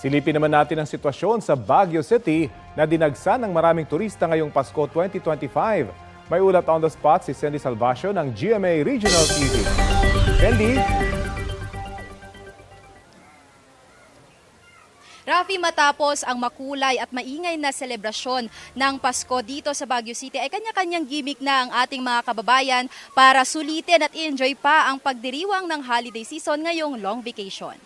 Silipin naman natin ang sitwasyon sa Baguio City na dinagsa ng maraming turista ngayong Pasko 2025. May ulat on the spot si Sandy Salvacio ng GMA Regional TV. Sandy? Rafi, matapos ang makulay at maingay na selebrasyon ng Pasko dito sa Baguio City, ay kanya-kanyang gimmick na ang ating mga kababayan para sulitin at enjoy pa ang pagdiriwang ng holiday season ngayong long vacation.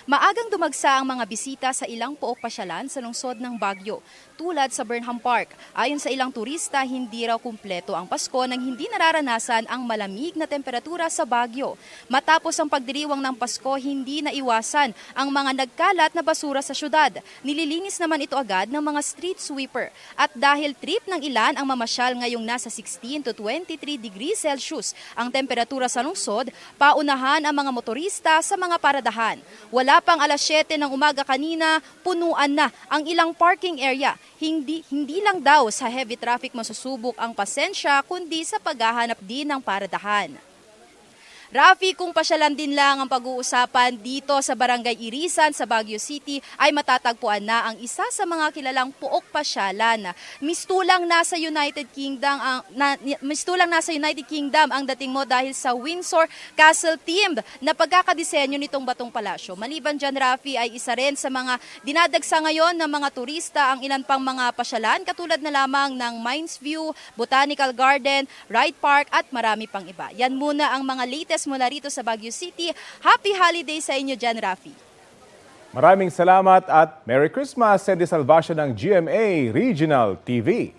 Maagang dumagsa ang mga bisita sa ilang pook pasyalan sa lungsod ng Baguio, tulad sa Burnham Park. Ayon sa ilang turista, hindi raw kumpleto ang Pasko nang hindi nararanasan ang malamig na temperatura sa Baguio. Matapos ang pagdiriwang ng Pasko, hindi naiwasan ang mga nagkalat na basura sa syudad. Nililinis naman ito agad ng mga street sweeper. At dahil trip ng ilan ang mamasyal ngayong nasa 16 to 23 degrees Celsius ang temperatura sa lungsod, paunahan ang mga motorista sa mga paradahan. Wala pang alas 7 ng umaga kanina, punuan na ang ilang parking area. Hindi lang daw sa heavy traffic masusubok ang pasensya, kundi sa paghahanap din ng paradahan. Rafi, kung pasyalan din lang ang pag-uusapan dito sa Barangay Irisan sa Baguio City, ay matatagpuan na ang isa sa mga kilalang pook pasyalan. Mistulang nasa United Kingdom ang dating mo dahil sa Windsor Castle themed na pagkakadisenyo nitong batong palasyo. Maliban dyan, Rafi, ay isa rin sa mga dinadagsa ngayon ng mga turista ang ilan pang mga pasyalan katulad na lamang ng Mines View, Botanical Garden, Ride Park at marami pang iba. Yan muna ang mga latest mula rito sa Baguio City. Happy holiday sa inyo dyan, Rafi. Maraming salamat at Merry Christmas, Sandy Salvacio ng GMA Regional TV.